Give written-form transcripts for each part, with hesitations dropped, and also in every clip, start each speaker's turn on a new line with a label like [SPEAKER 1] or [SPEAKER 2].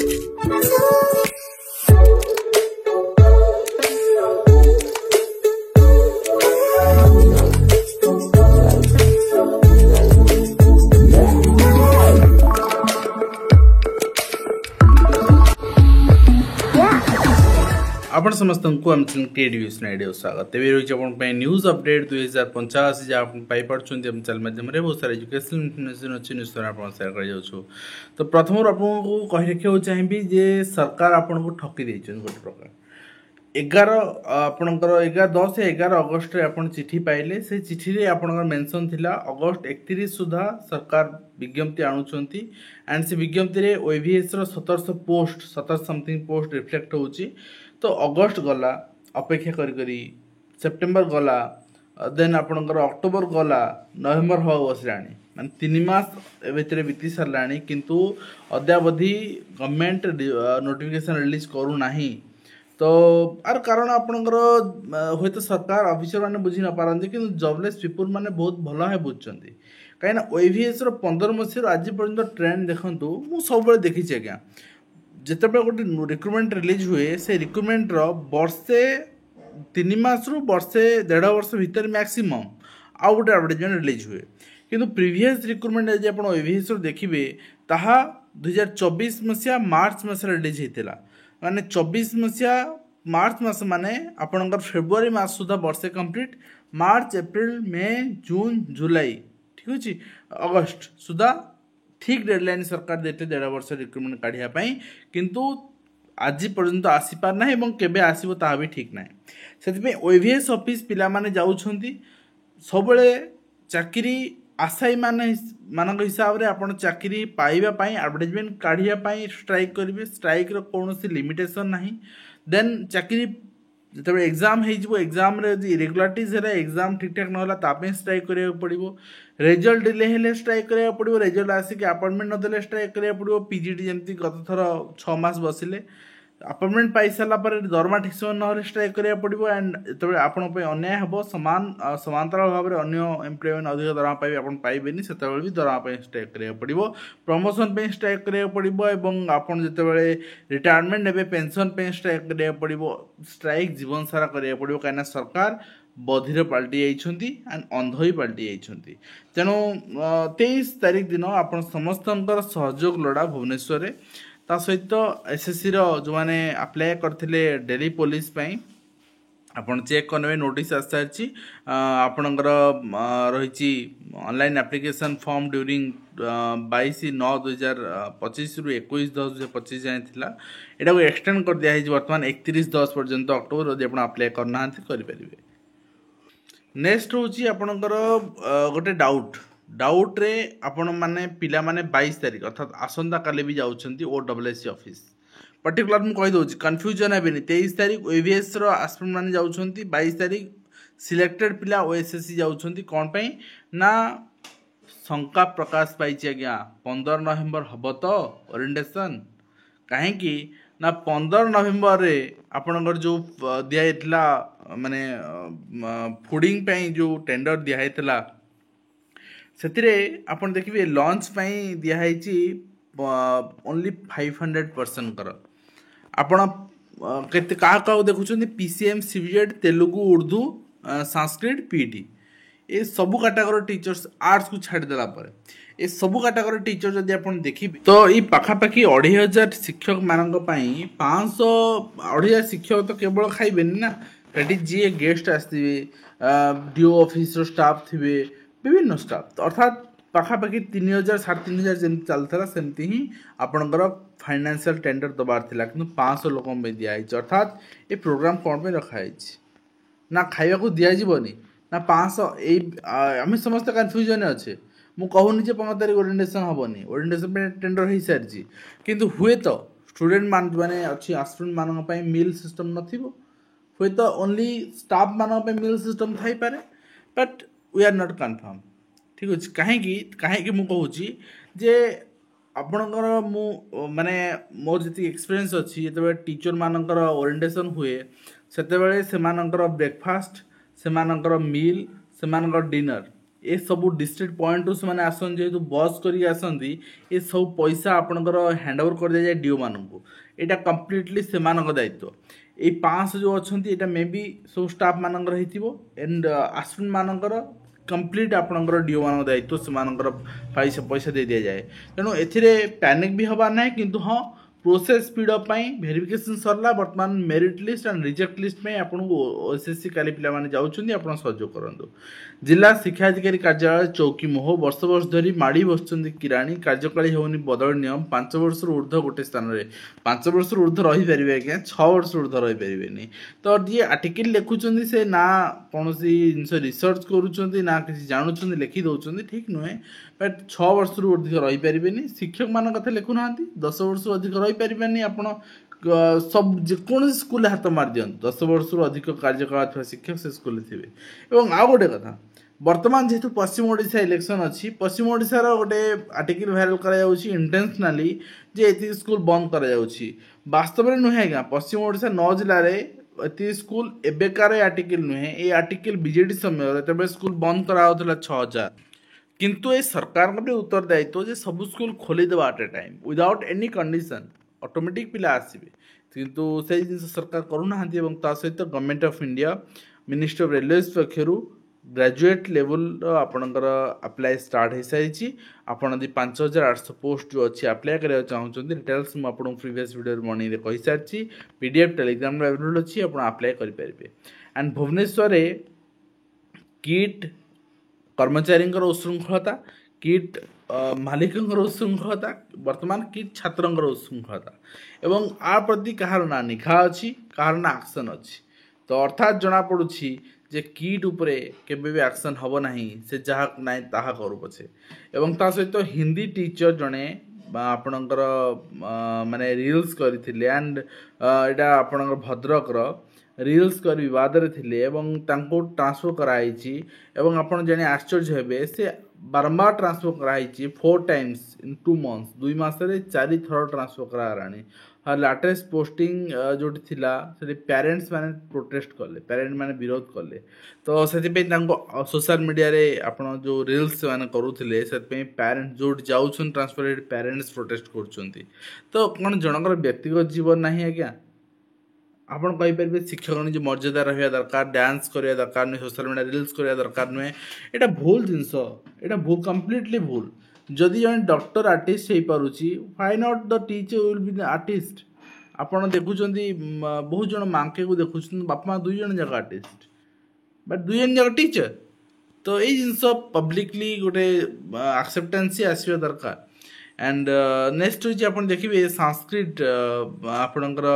[SPEAKER 1] आपण समस्त को आम क्रिएटिव आइडिया स्वागत तेज रही है न्यूज अपडेट 2085 जहाँ आप पाइपुंट आम चैनल माध्यम बहुत सारा एजुकेशनल इनफर्मेशन अच्छी न्यूज आप सेयार कर तो प्रथम आपको कही रखा चाहिए जे सरकार आपन को ठकी गोटे प्रकार 10 या 11 अगस्त आप चिठी पाइले से चिठी रे आपनकर मेंशन थिला अगस्त 31 सुधा सरकार विज्ञप्ति आणुचंती एंड से विज्ञप्ति रे ओएवीएस रो 1700 समथिंग पोस्ट रिफ्लेक्ट होची। तो अगस्त गला अपेक्षा करी सेप्टेम्बर गला देन आपनकर अक्टोबर गला नवेम्बर हो बसलाणी मान 3 मास भितर बीती साराणी किंतु अद्यावधि गवर्नमेंट नोटिफिकेशन रिलीज करू नाही। तो आर कारण आपनकर होय तो सरकार ऑफिसर माने बुझी न पारंती कि जॉबलेस पीपल माने बहुत भला है बुझचंती काई ना ओएवीएस रो 15 मसिर आज पर्यंत ट्रेंड देखंतु मु सब बेले देखि छी आज्ञा जितेबाला गोटे रिक्रुटमेंट रिलीज हुए से रिक्रुटमेंट वर्षे 3 मास रु वर्षे 1.5 वर्ष भितर मैक्सिमम आउ गोटे एडवर्टाइजमेंट रिलीज हुए किंतु प्रीवियस रिक्रुटमेंट यदि आप ओएवीएस देखिए ताहा 2024 मसीहा मार्च मास रिलीज होता माने 24 मसीहा मार्च मास माने आपनकर फेब्रुआरी मास सुधा वर्षे कंप्लीट मार्च एप्रिल मे जून जुलाई ठीक अच्छे अगस्त सुधा ठीक डेडलाइन सरकार देते 1.5 वर्ष रिक्रुटमेंट काढ़ापी किंतु आज पर्यंत आसी पार ना एवं केबे आसीबो ता भी ठीक ना से ओएवीएस ऑफिस पिला माने जाउछंती सबले चाकरी आशायी मान हिसाब से आपड़ चाकरी पाइबा एडवर्टाइजमेंट काढ़ापी स्ट्राइक करेंगे स्ट्राइक कौन लिमिटेशन ना देन चाकरी जो एग्जाम हो एग्जाम इरेगुलारिटीज है एग्जाम ठीक ठाक ना स्ट्राइक करा पड़ो रिजल्ट डिले हेले स्ट्राइक करा पड़ो रिजल्ट आसिक अपॉइंटमेंट नदेले स्ट्राइक करा पड़ो पीजीटी जमी गत थर 6 मास बसिले अपॉइंटमेंट पाई सारा पर दरमा ठीक समय ना स्ट्राइक करा पड़ो एंड जो आपण अन्याय हम समांतर भाव में अन्य एम्प्लॉयमेंट अधिक दरमा पाइबे आप पाइबेनी से भी दरमा स्ट्राइक करा पड़ो प्रमोशन पे स्ट्राइक करा पड़ो और आपन जितेबाला रिटायरमेंट ने पेंशन पे स्ट्राइक करा पड़ो स्ट्राइक जीवन सारा करा पड़ो कहीं सरकार बधिर पलटि जाइछंती एंड अंध ही पलटि जाइछंती तेणु 23 तारीख दिन आप समस्त सहयोग लोड़ा भुवनेश्वर ता सहित एसएससी जो मैंने अप्लाई करथिले दिल्ली पुलिस पई आपन चेक करने नोटिस आस सारी आपणकर रही ऑनलाइन एप्लिकेशन फॉर्म ड्यूरिंग 22/9/2025 रु 21/10/2025 जाए थिला एटा को एक्सटेंड कर दिया वर्तमान 31/10 पर्यंत अक्टोबर यदि आप अप्लाई करना करें। नेक्स्ट हूँ आपणकर गोटे डाउट रे आपण माने पिला माने 22 तारीख अर्थात आसंता काली भी जाउछंती ओडब्ल्यूएससी ऑफिस पर्टिकुलर मुझे कहीदे कन्फ्यूजन हेनी 23 तारीख ओएवीएस आस्पिरेंट माने जाउछंती 22 तारीख सिलेक्टेड पिला ओएसएससी जाउछंती कौन पे ना शंका प्रकाश पाई आज्ञा 15 नवेम्बर हम तो ओरिएंटेशन कहीं ना 15 नवेम्बर रे आपणकर जो दिया माने फूडिंग पे जो टेंडर दिया से आपन देखिए लॉन्च पाई दिखाई ओनली 500 पर्सन कर आपण केते का देखुं PCM CBZ Telugu Urdu Sanskrit PT ये सबू कैटेगरी टीचर्स आर्ट्स को छाड़देला ये सबू कैटेगरी टीचर जदि आप देखिए तो ये पाखापाखि 2500 शिक्षक मान 500 शिक्षक तो केवल खाइबेनी ना ये जी गेस्ट आसवे डीओ ऑफिस स्टाफ थे विभिन्न स्टाफ अर्थात पाखापाखि 3000 3500 जमी चलता सेमती ही आपणकर फाइनेंशियल टेंडर दबार थिला कि 500 लोक दिखाई अर्थात ये प्रोग्राम कौन पे रखाई ना खाइबा को दिजानी ना 500 आम समस्त कन्फ्यूजन अच्छे मु कहूनी 15 तारीख ओरिएंटेशन हेनी ओरिएंटेशन पे टेंडर हो सारी किंतु हुए तो स्टूडेंट माने अच्छी आस्पिरेंट मान मिल सिस्टम नथिबो हुए तो ओनली स्टाफ मान मिल सिस्टम थाई पारे but we are not confirm ठीक अच्छे कहीं मुझे कहूँ जे आपणकर मु माने मोर जी एक्सपीरियंस अच्छी जो टीचर मानकर ओरिएंटेशन हुए से ब्रेकफास्ट से मिल से डिनर ए सब डिस्ट्रिक्ट पॉइंट रू से आसन जेहेतु बस करके आसती ये सब पैसा आपणकर हैंड ओवर कर दिया जाए डीओ मानू यहाँ कम्प्लीटली से दायित्व ये 500 जो अच्छा यहाँ मे बी सब स्टाफ मानकर एंड आस्पिरेंट मानकर कंप्लीट आपणकर डीओ मान दायित्व से पैसा दे दि जाए तेणु ए पैनिक भी हबार ना किंतु हाँ प्रोसेस स्पीड अप वेरिफिकेशन सरला बर्तमान merit list and reject list में आपको ओएसएससी काली पिला जाऊँगी आप सहयोग करूँ जिला शिक्षा अधिकारी कार्यालय चौकी मोह वर्ष वर्ष धरी माड़ी बस किराणी कार्यकाली होनी बदल नियम 5 वर्ष ऊर्ध्व गोटे स्थान में 5 वर्ष ऊर्ध्व रहीपर आज्ञा 6 वर्ष ऊर्ध्व रहीपर तो जी आर्टिकल लिखुं से ना कौन जिन रिसर्च करुँच किसी जानूँ लिखी दौरान ठीक नुहे बट 6 वर्ष अधिक रहीपर शिक्षक मान कथा लिखुना 10 वर्ष अधिक रहीपर आप सब जेको स्कूल हाथ मार दियंतु 10 वर्ष अधिक कार्यकाल शिक्षक से स्कूल थे और आउ गोटे कथा वर्तमान जेहेतु पश्चिम ओडिशा इलेक्शन अच्छी पश्चिम ओडिशार गोटे आर्टिकल भाइराल कर इंटेंशनाली जे ये स्कूल बंद कर वास्तव में नुहे आज्ञा पश्चिम ओडिशा 9 जिले में ये स्कूल एबेकार आर्टिकल नुहे ये आर्टिकल बीजेडी समय तब स्कूल बंद कराला 6000 किंतु ये सरकार का भी उत्तरदायित्व जे सब स्कूल खोलीदेवा at a time without any condition automatic पिला आसबे किंतु से जिन सरकार करूना सहित government of India ministry of railways पक्षर ग्रेजुएट लेवल आपणकर अप्लाई स्टार्ट हो सारी आपड़ 5800 पोस्ट जो अच्छी अप्लाई करा चाहते डिटेल्स मुझे प्रीवियस वीडियो मॉर्निंग कही सारी पीडीएफ टेलीग्राम अवेलेबल अच्छी आप अप्लाई करेंगे एंड भुवनेश्वर किट कर्मचारी उशृंखलता किट मालिक उशृंखलता वर्तमान किट छात्र उशृंखलता एवं आ प्रति कहार ना निखा अच्छी कहार ना एक्शन अच्छी तो अर्थात जना पड़ुछि जे किट उपरे केबे भी एक्शन हबो नाही से जहा नाई ताहा करू पछे एवं ता सहित हिंदी टीचर जने आपणकर माने रील्स करथिले एंड एटा आपणकर भद्रक रो रील्स कर विवाद थे एवं तांको ट्रांसफर कराई एवं आपन जाने आश्चर्य हेबे से बारंबार ट्रांसफर कराई 4 टाइम्स इन 2 मंथ्स 2 मासरे 4 थर ट्रांसफर करारानी हाँ लाटेस्ट पोस्टिंग जो थिला से पेरेंट्स माने प्रोटेस्ट कले पेरेंट माने विरोध कले तो से सोशल मीडिया रे आपण जो रील्स माने करूथिले से पेरेंट्स जो जाउछन ट्रांसफर पेरेंट्स प्रोटेस्ट करूछंती तो कौन जनकर व्यक्तिगत जीवन नहीं आज्ञा आपन कहीपर शिक्षक जो मर्यादा रहा दरकार डांस करिया दरकार नुहे सोशल मीडिया रील्स करिया दरकार नुहे एटा भूल जिनस एटा भूल कंप्लीटली भूल जदि जन डॉक्टर आर्टिस्ट हो पारुची why not the teacher will be the artist आपन देखुचंती बहुत जन मांके को देखुचंती बापा माँ 2 जन जगह आर्टिस्ट बट 2 जन जगह टीचर तो ये जिनस पब्लिकली गोटे एक्सेप्टेंसी आसवा दरकार एंड नेक्स्ट हूँ आप देखिए संस्कृत आपणकर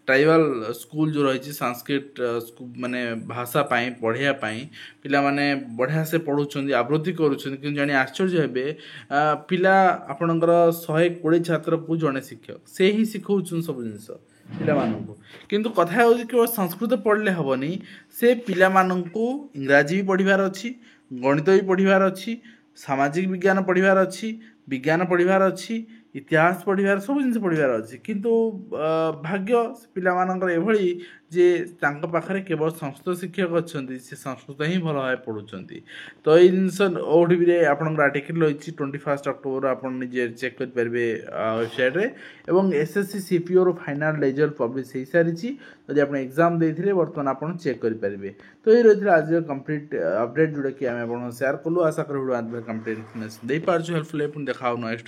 [SPEAKER 1] ट्राइबल स्कूल जो रही संस्कृत माने भाषा पाई पढ़िया पिला माने बढ़िया से पढ़ुं आवृत्ति करुँच जाने आश्चर्य हे पिला आपणकर 120 छात्र को जड़े शिक्षक से ही शिखौन सब जिनस पिला किंतु कथा हो केवल संस्कृत पढ़ले हेनी से पिला इंग्राजी भी पढ़ार अच्छी गणित भी पढ़ार अच्छी सामाजिक विज्ञान पढ़ार अच्छी विज्ञान पढ़ार अच्छी इतिहास पढ़ार सब जिन पढ़ार अच्छी किंतु भाग्य पिलामानकर एभली जे तांका पाखरे केवल संस्कृत शिक्षक अच्छा से संस्कृत ही भल भाव पढ़ुंट तो ये जिनस ओडीबी आपंकर आर्टिकल रही 21 अक्टोबर आप निजे चेक करेंगे वेबसाइट रे एवं SSC CPO final result publish हो सारी जब आप एग्जाम देते बर्तमान आप चेक करेंगे तो ये रही आज कंप्लीट अपडेट जोटा कि आम शेयर कलु आशा कर कंप्लीट इनफर्मेशन दे पार्छु हेल्पफुल देखा नेक्स्ट